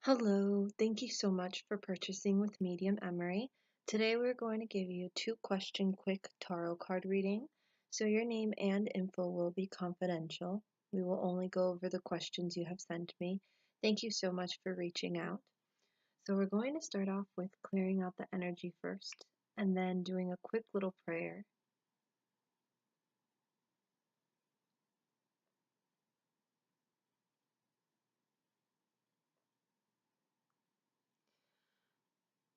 Hello, thank you so much for purchasing with Medium Emary. Today we're going to give you a two-question quick tarot card reading. So your name and info will be confidential. We will only go over the questions you have sent me. Thank you so much for reaching out. So we're going to start off with clearing out the energy first and then doing a quick little prayer.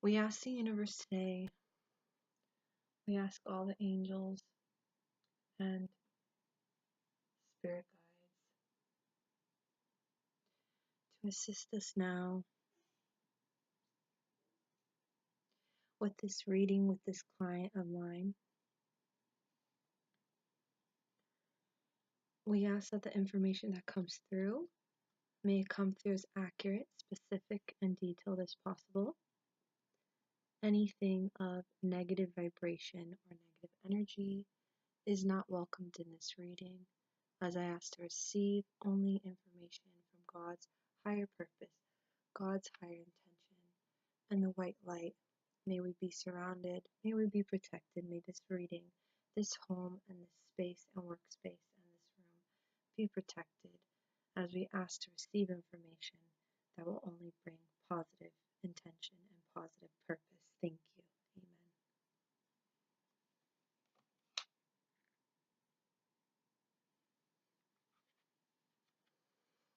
We ask the universe today, we ask all the angels and spirit guides to assist us now with this reading with this client of mine. We ask that the information that comes through may come through as accurate, specific, and detailed as possible. Anything of negative vibration or negative energy is not welcomed in this reading, as I ask to receive only information from God's higher purpose, God's higher intention, and the white light. May we be surrounded, may we be protected, may this reading, this home, and this space and workspace and this room be protected as we ask to receive information that will only bring positive intention and positive purpose. Thank you.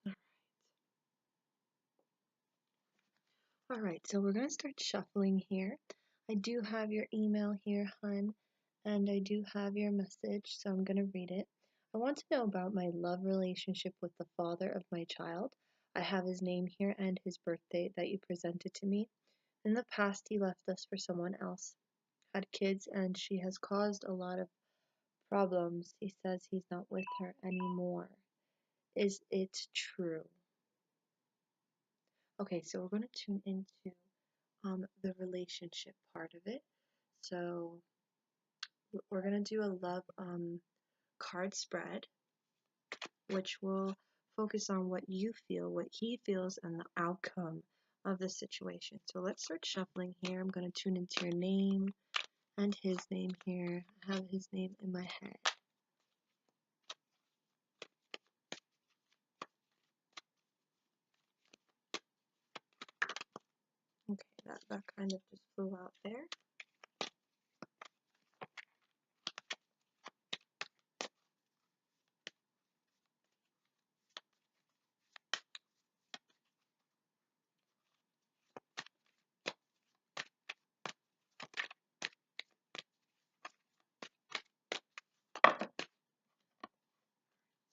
Amen. All right, so we're going to start shuffling here. I do have your email here, hun, and I do have your message, so I'm going to read it. I want to know about my love relationship with the father of my child. I have his name here and his birthday that you presented to me. In the past, he left us for someone else, had kids, and she has caused a lot of problems. He says he's not with her anymore. Is it true? Okay, so we're going to tune into the relationship part of it. So we're going to do a love card spread, which will focus on what you feel, what he feels, and the outcome of the situation. So let's start shuffling here. I'm going to tune into your name and his name here. I have his name in my head. Okay, that kind of just flew out there.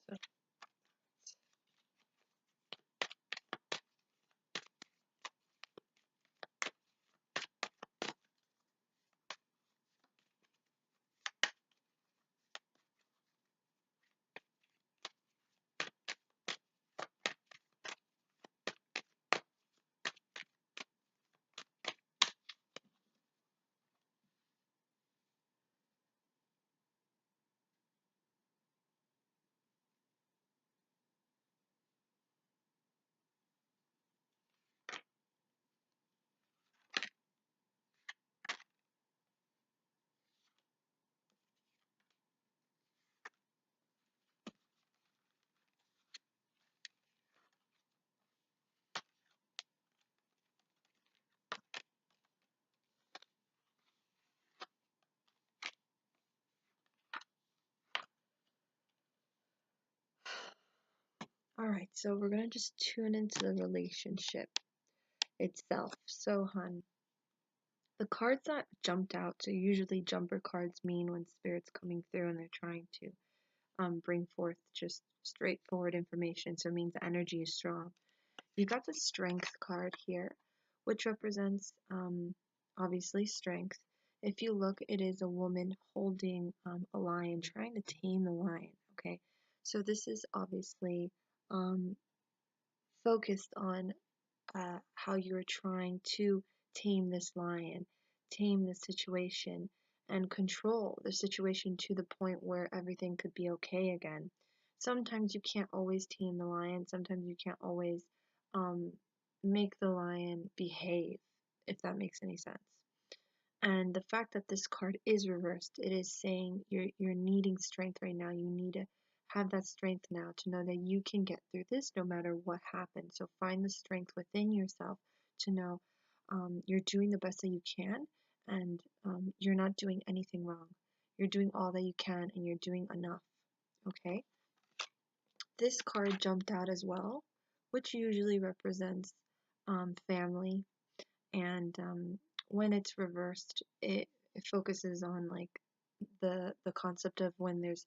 So Alright, so we're going to just tune into the relationship itself. So, hun, the cards that jumped out, so usually jumper cards mean when spirit's coming through and they're trying to bring forth just straightforward information, so it means the energy is strong. You got the strength card here, which represents obviously strength. If you look, it is a woman holding a lion, trying to tame the lion, okay? So this is obviously focused on how you're trying to tame this lion, tame the situation, and control the situation to the point where everything could be okay again. Sometimes you can't always tame the lion, sometimes you can't always make the lion behave, if that makes any sense. And the fact that this card is reversed, it is saying you're needing strength right now. You need to have that strength now to know that you can get through this no matter what happens. So find the strength within yourself to know you're doing the best that you can, and you're not doing anything wrong. You're doing all that you can, and you're doing enough. Okay? This card jumped out as well, which usually represents family, and when it's reversed, it focuses on like the concept of when there's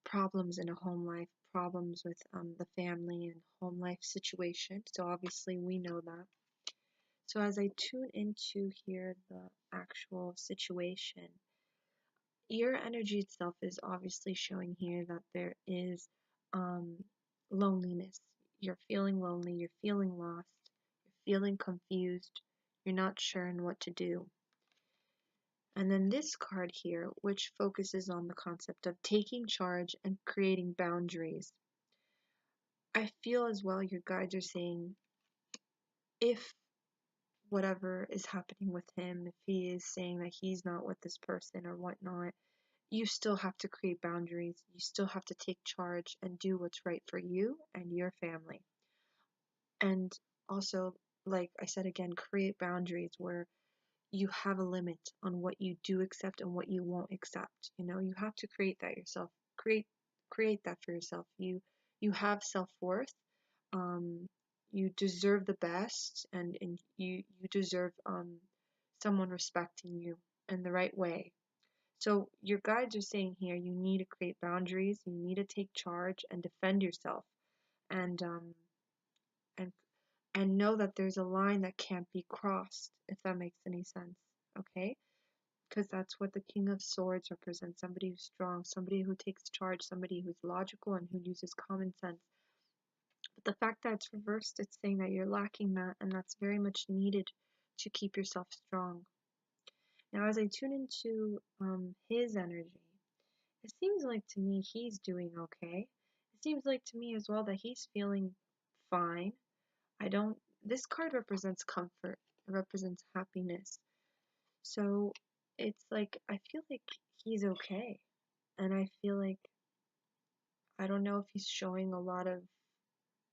problems in a home life, problems with the family and home life situation. So obviously we know that. So as I tune into here the actual situation, your energy itself is obviously showing here that there is um, loneliness. You're feeling lonely, you're feeling lost, you're feeling confused, you're not sure in what to do. And then this card here, which focuses on the concept of taking charge and creating boundaries. I feel as well your guides are saying if whatever is happening with him, if he is saying that he's not with this person or whatnot, you still have to create boundaries. You still have to take charge and do what's right for you and your family. And also, like I said again, create boundaries where you have a limit on what you do accept and what you won't accept. You have to create that yourself. Create that for yourself. You have self-worth. Um, you deserve the best, and you deserve someone respecting you in the right way. So your guides are saying here you need to create boundaries, you need to take charge and defend yourself, and and and know that there's a line that can't be crossed, if that makes any sense. Okay? Because that's what the King of Swords represents, somebody who's strong, somebody who takes charge, somebody who's logical and who uses common sense. But the fact that it's reversed, it's saying that you're lacking that, and that's very much needed to keep yourself strong. Now, as I tune into his energy, it seems like to me he's doing okay. It seems like to me as well that he's feeling fine. I don't, this card represents comfort, it represents happiness. So it's like, I feel like he's okay. And I feel like, I don't know if he's showing a lot of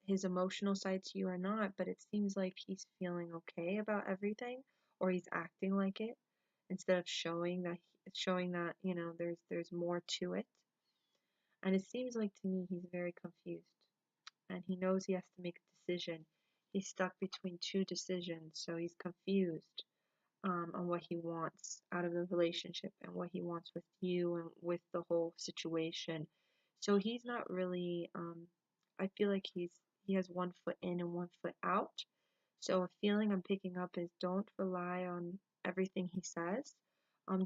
his emotional side to you or not, but it seems like he's feeling okay about everything, or he's acting like it instead of showing that there's more to it. And it seems like to me he's very confused, and he knows he has to make a decision. He's stuck between two decisions, so he's confused on what he wants out of the relationship and what he wants with you and with the whole situation. So he's not really. I feel like he has one foot in and one foot out. So a feeling I'm picking up is don't rely on everything he says.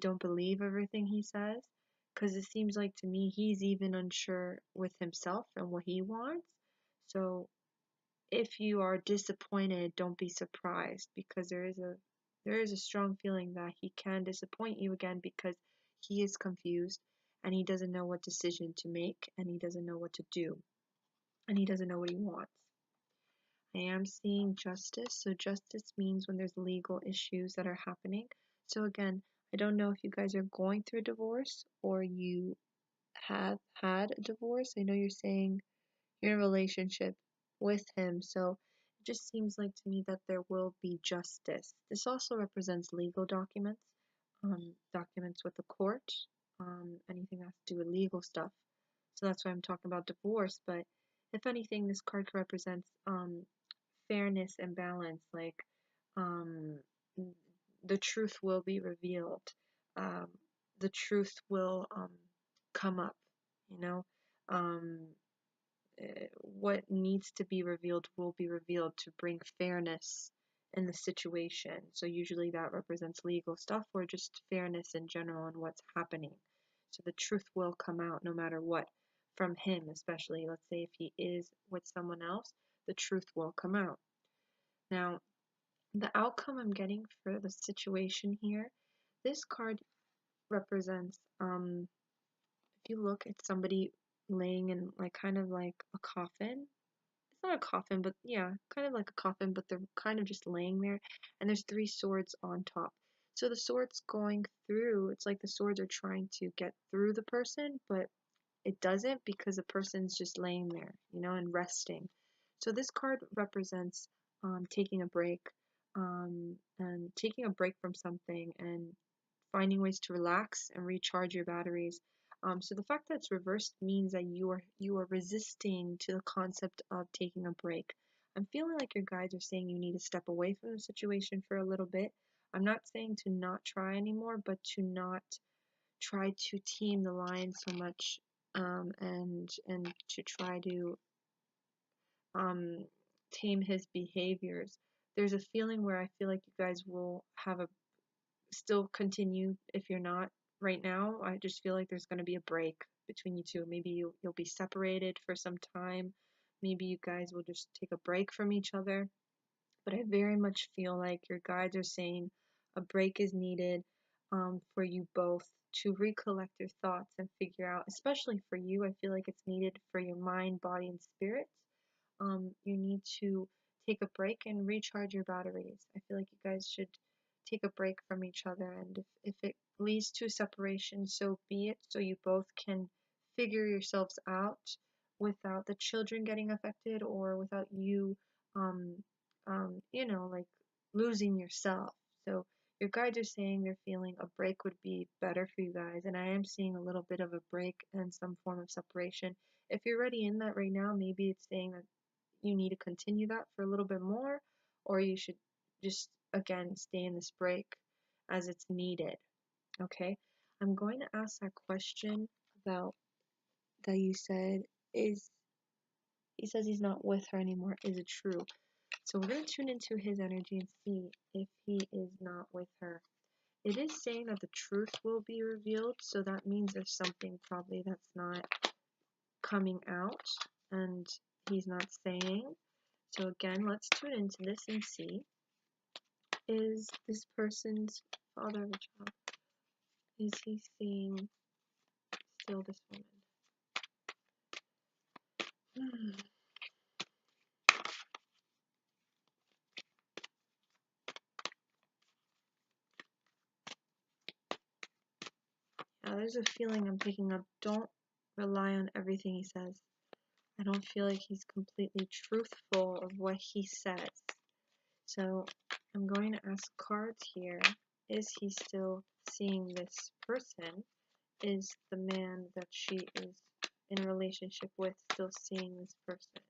Don't believe everything he says, because it seems like to me he's even unsure with himself and what he wants. So if you are disappointed, don't be surprised, because there is a strong feeling that he can disappoint you again because he is confused and he doesn't know what decision to make and he doesn't know what to do and he doesn't know what he wants. I am seeing justice. So justice means when there's legal issues that are happening. So again, I don't know if you guys are going through a divorce or you have had a divorce. I know you're saying you're in a relationship with him, so it just seems like to me that there will be justice. This also represents legal documents, documents with the court, anything that has to do with legal stuff. So that's why I'm talking about divorce. But if anything, this card represents fairness and balance. Like um, the truth will be revealed. Um, the truth will come up. You know. Um, what needs to be revealed will be revealed to bring fairness in the situation. So usually that represents legal stuff or just fairness in general in what's happening. So the truth will come out no matter what from him, especially. Let's say if he is with someone else, the truth will come out. Now, the outcome I'm getting for the situation here, this card represents, if you look at somebody laying in like kind of like a coffin. not a coffin, but yeah, kind of like a coffin, but they're kind of just laying there, and there's three swords on top. So the swords going through, it's like the swords are trying to get through the person, but it doesn't because the person's just laying there, and resting. So this card represents taking a break, and taking a break from something and finding ways to relax and recharge your batteries. So the fact that it's reversed means that you are resisting to the concept of taking a break. I'm feeling like your guides are saying you need to step away from the situation for a little bit. I'm not saying to not try anymore, but to not try to tame the lion so much, and to try to um, tame his behaviors. There's a feeling where I feel like you guys will have a still continue if you're not right now. I just feel like there's going to be a break between you two. Maybe you'll be separated for some time. Maybe you guys will just take a break from each other. But I very much feel like your guides are saying a break is needed, for you both to recollect your thoughts and figure out, especially for you, I feel like it's needed for your mind, body, and spirit. You need to take a break and recharge your batteries. I feel like you guys should take a break from each other, and if it leads to separation, so be it, so you both can figure yourselves out without the children getting affected or without you, um, like losing yourself. So your guides are saying they're feeling a break would be better for you guys, and I am seeing a little bit of a break and some form of separation. If you're already in that right now, maybe it's saying that you need to continue that for a little bit more, or you should just again stay in this break as it's needed. Okay, I'm going to ask that question about that you said is he says he's not with her anymore. Is it true? So we're going to tune into his energy and see if he is not with her. It is saying that the truth will be revealed, so that means there's something probably that's not coming out and he's not saying. So again, let's tune into this and see, is this person's father of a child, is he seeing still this woman? Yeah, there's a feeling I'm picking up. Don't rely on everything he says. I don't feel like he's completely truthful of what he says. So I'm going to ask cards here. Is he still seeing this person? Is the man that she is in a relationship with still seeing this person?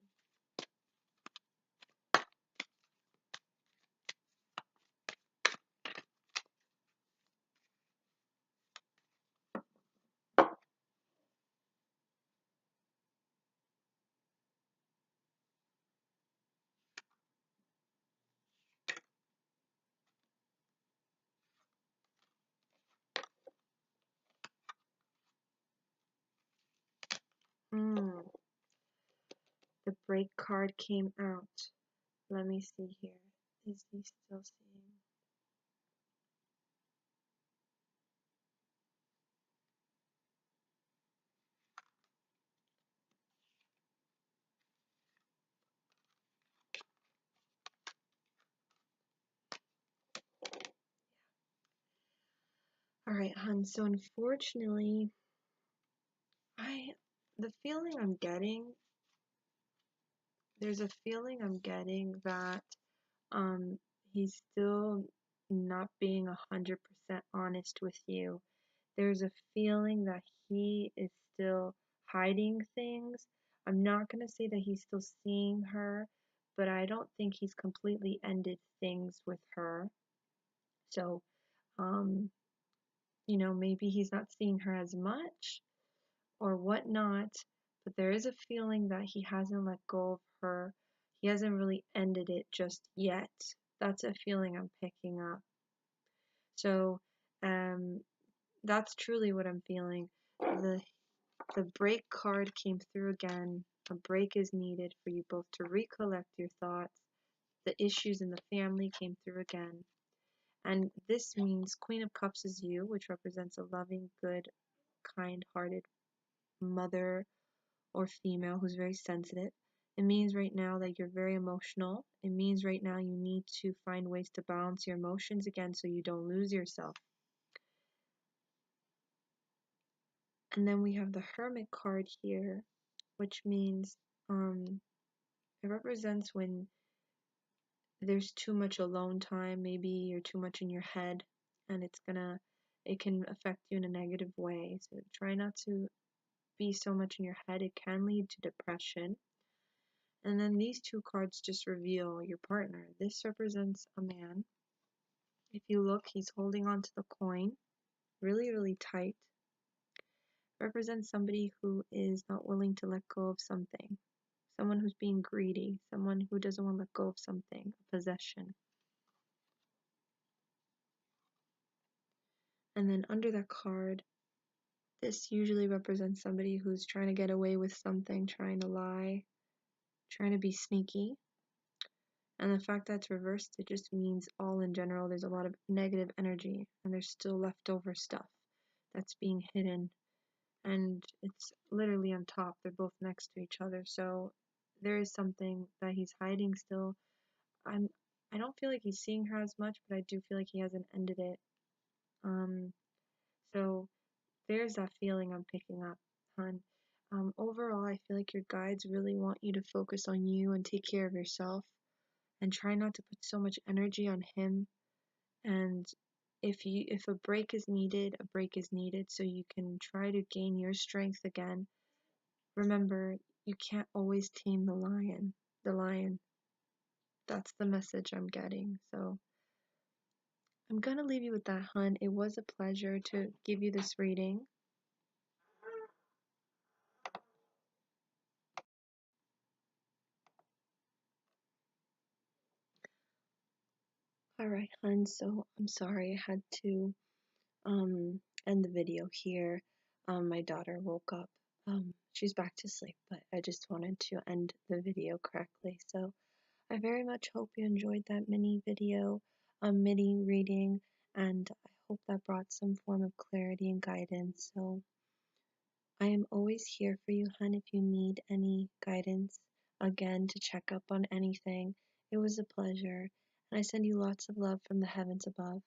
The break card came out. Let me see here. Is he still seeing? Alright, hun, so unfortunately, the feeling I'm getting, there's a feeling I'm getting that he's still not being 100% honest with you. There's a feeling that he is still hiding things. I'm not going to say that he's still seeing her, but I don't think he's completely ended things with her. So, um, maybe he's not seeing her as much or whatnot, but there is a feeling that he hasn't let go of her. He hasn't really ended it just yet. That's a feeling I'm picking up. So, that's truly what I'm feeling. The break card came through again. A break is needed for you both to recollect your thoughts. The issues in the family came through again. And this means Queen of Cups is you, which represents a loving, good, kind-hearted mother or female who's very sensitive. It means right now that you're very emotional. It means right now you need to find ways to balance your emotions again so you don't lose yourself. And then we have the Hermit card here, which means it represents when there's too much alone time, maybe you're too much in your head, and it can affect you in a negative way. So try not to be so much in your head. It can lead to depression. And then these two cards just reveal your partner. This represents a man. If you look, he's holding onto the coin really, really tight. Represents somebody who is not willing to let go of something. Someone who's being greedy. Someone who doesn't want to let go of something, a possession. And then under that card, this usually represents somebody who's trying to get away with something, trying to lie, trying to be sneaky. And the fact that it's reversed, it just means all in general, there's a lot of negative energy and there's still leftover stuff that's being hidden. And it's literally on top. They're both next to each other. So there is something that he's hiding still. I don't feel like he's seeing her as much, but I do feel like he hasn't ended it. So there's that feeling I'm picking up, hon. Overall, I feel like your guides really want you to focus on you and take care of yourself and try not to put so much energy on him. And if a break is needed, a break is needed so you can try to gain your strength again. Remember, you can't always tame the lion. The lion. That's the message I'm getting. So I'm gonna leave you with that, hun. It was a pleasure to give you this reading. Alright, hun, so I'm sorry I had to end the video here. My daughter woke up. She's back to sleep, but I just wanted to end the video correctly. So I very much hope you enjoyed that mini video, mini reading, and I hope that brought some form of clarity and guidance. So I am always here for you, hun, if you need any guidance, again, to check up on anything. It was a pleasure, and I send you lots of love from the heavens above.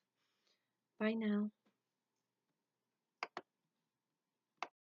Bye now.